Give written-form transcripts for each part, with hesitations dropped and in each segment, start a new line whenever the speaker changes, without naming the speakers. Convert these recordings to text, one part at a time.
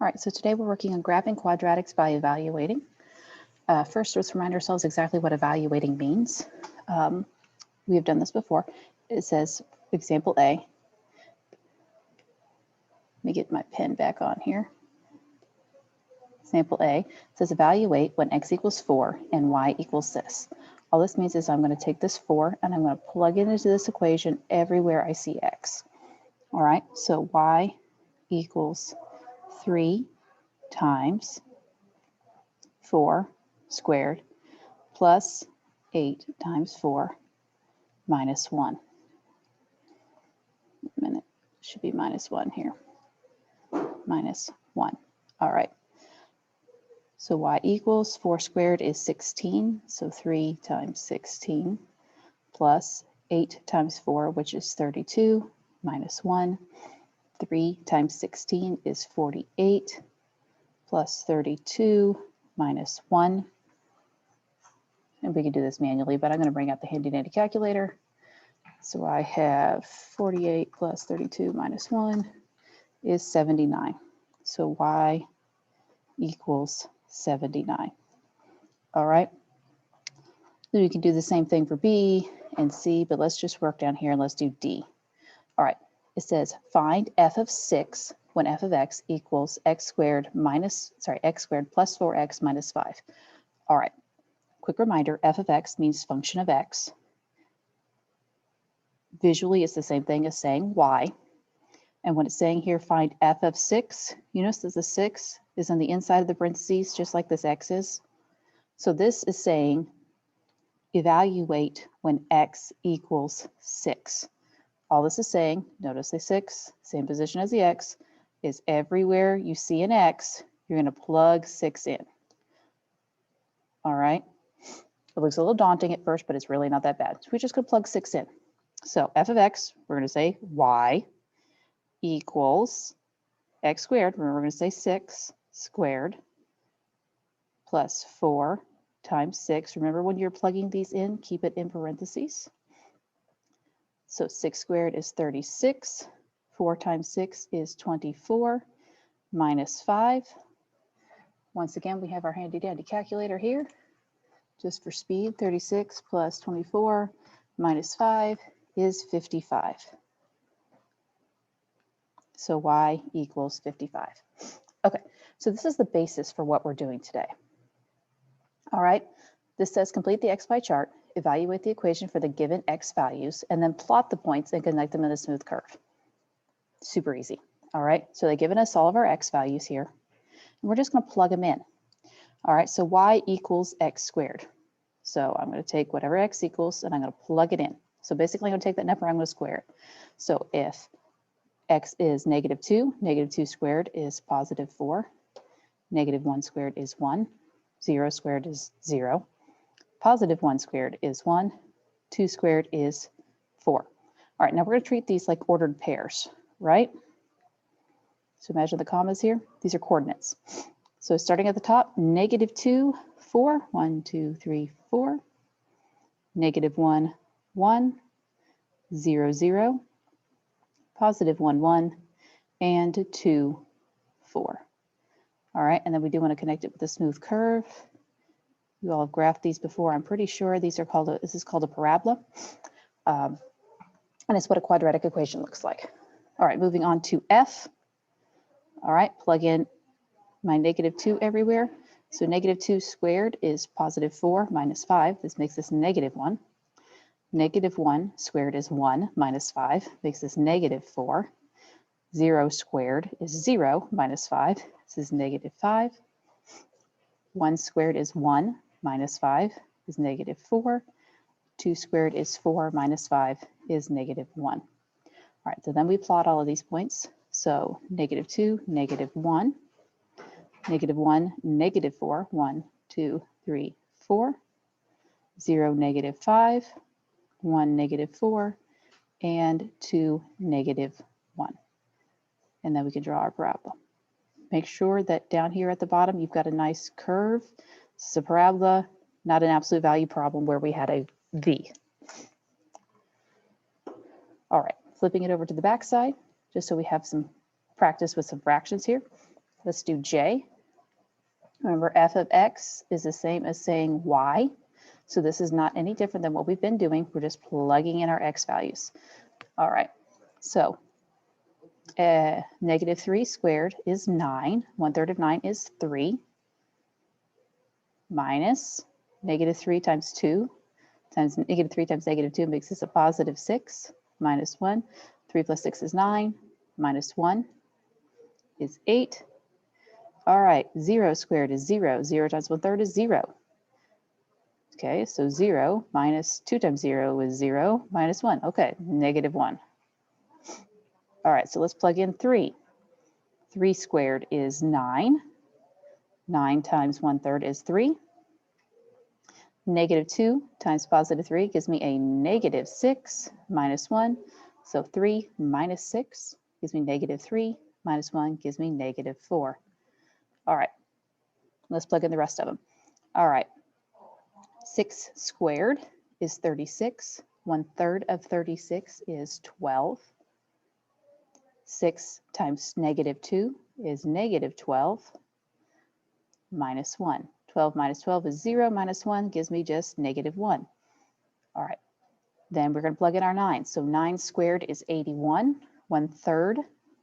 All right, so today we're working on graphing quadratics by evaluating. First, let's remind ourselves exactly what evaluating means. We have done this before. It says, example A. Let me get my pen back on here. Example A says evaluate when x equals 4 and y equals this. All this means is I'm going to take this 4 and I'm going to plug it into this equation everywhere I see x. All right, so y equals 3 times 4 squared plus 8 times 4 minus 1. A minute, should be minus 1 here. Minus 1. All right. So y equals 4 squared is 16. So 3 times 16 plus 8 times 4, which is 32, minus 1. 3 times 16 is 48 plus 32 minus 1. And we can do this manually, but I'm going to bring out the handy dandy calculator. So I have 48 plus 32 minus 1 is 79. So y equals 79. All right. Then we can do the same thing for B and C, but let's just work down here and let's do D. All right. It says find f of 6 when f of x equals x squared plus 4x minus 5. All right. Quick reminder, f of x means function of x. Visually, it's the same thing as saying y. And when it's saying here, find f of 6, you notice that the 6 is on the inside of the parentheses, just like this x is. So this is saying evaluate when x equals 6. All this is saying, notice the 6, same position as the x, is everywhere you see an x, you're going to plug 6 in. All right. It looks a little daunting at first, but it's really not that bad. So we're just going to plug 6 in. So f of x, we're going to say y equals x squared. Remember, we're going to say 6 squared plus 4 times 6. Remember, when you're plugging these in, keep it in parentheses. So 6 squared is 36. 4 times 6 is 24 minus 5. Once again, we have our handy dandy calculator here. Just for speed, 36 plus 24 minus 5 is 55. So y equals 55. Okay, so this is the basis for what we're doing today. All right, this says complete the x pie chart, evaluate the equation for the given x values, and then plot the points and connect them in a smooth curve. Super easy. All right, so they've given us all of our x values here, and we're just going to plug them in. All right, so y equals x squared. So I'm going to take whatever x equals, and I'm going to plug it in. So basically, I'm going to take that number, I'm going to square it. So if x is -2, -2 squared is +4, -1 squared is 1, 0 squared is 0, +1 squared is 1, 2 squared is 4. All right, now we're going to treat these like ordered pairs, right? So imagine the commas here. These are coordinates. So starting at the top, -2, 4, 1, 2, 3, 4, -1, 1, 0, 0, +1, 1, and 2, 4. All right, and then we do want to connect it with a smooth curve. You all have graphed these before. I'm pretty sure these are called this is called a parabola. And it's what a quadratic equation looks like. All right, moving on to F. All right, plug in my -2 everywhere. So -2 squared is +4 minus 5. This makes this -1. -1 squared is 1 minus 5, makes this -4. 0 squared is 0 minus 5. This is -5. 1 squared is 1 minus 5 is -4. 2 squared is 4 minus 5 is -1. All right, so then we plot all of these points. So -2, -1, -1, -4, 1, 2, 3, 4, 0, -5, 1, -4, and 2, -1. And then we can draw our parabola. Make sure that down here at the bottom, you've got a nice curve. This is a parabola, not an absolute value problem where we had a V. All right, flipping it over to the back side, just so we have some practice with some fractions here. Let's do J. Remember, f of x is the same as saying y. So this is not any different than what we've been doing. We're just plugging in our x values. All right, so negative 3 squared is 9. 1/3 of 9 is 3. Minus negative 3 times 2 times negative 3 times negative 2 makes this a positive 6. Minus 1. 3 plus 6 is 9. Minus 1 is 8. All right, 0 squared is 0. 0 times 1/3 is 0. Okay, so 0 minus 2 times 0 is 0, minus 1. Okay, negative 1. All right, so let's plug in 3. 3 squared is 9. 9 times 1/3 is 3. Negative 2 times positive 3 gives me a negative 6 minus 1. So 3 minus 6 gives me negative 3. Minus 1 gives me negative 4. All right, let's plug in the rest of them. All right, 6 squared is 36. 1/3 of 36 is 12. 6 times negative 2 is negative 12 minus 1. 12 minus 12 is 0. Minus 1 gives me just negative 1. All right, then we're going to plug in our 9. So 9 squared is 81. 1/3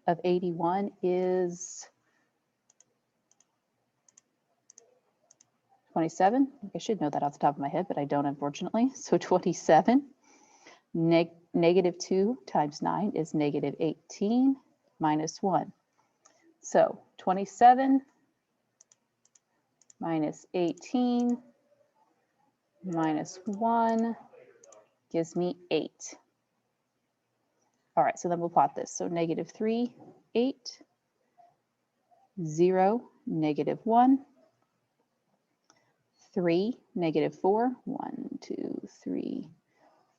of 81 is 27. I should know that off the top of my head, but I don't, unfortunately. So 27. Negative 2 times 9 is negative 18 minus 1. So 27 minus 18 minus 1 gives me 8. All right, so then we'll plot this. So negative 3, 8, 0, negative 1, 3, negative 4, 1, 2, 3,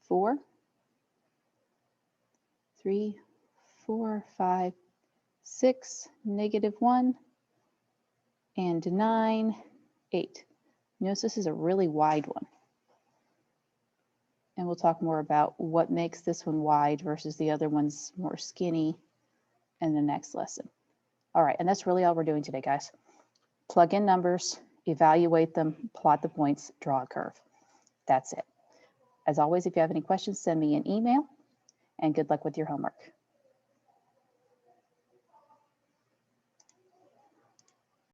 4, 3, 4, 5, 6, negative 1, and 9, 8. Notice this is a really wide one. And we'll talk more about what makes this one wide versus the other ones more skinny in the next lesson. All right, and that's really all we're doing today, guys. Plug in numbers, evaluate them, plot the points, draw a curve. That's it. As always, if you have any questions, send me an email, and good luck with your homework.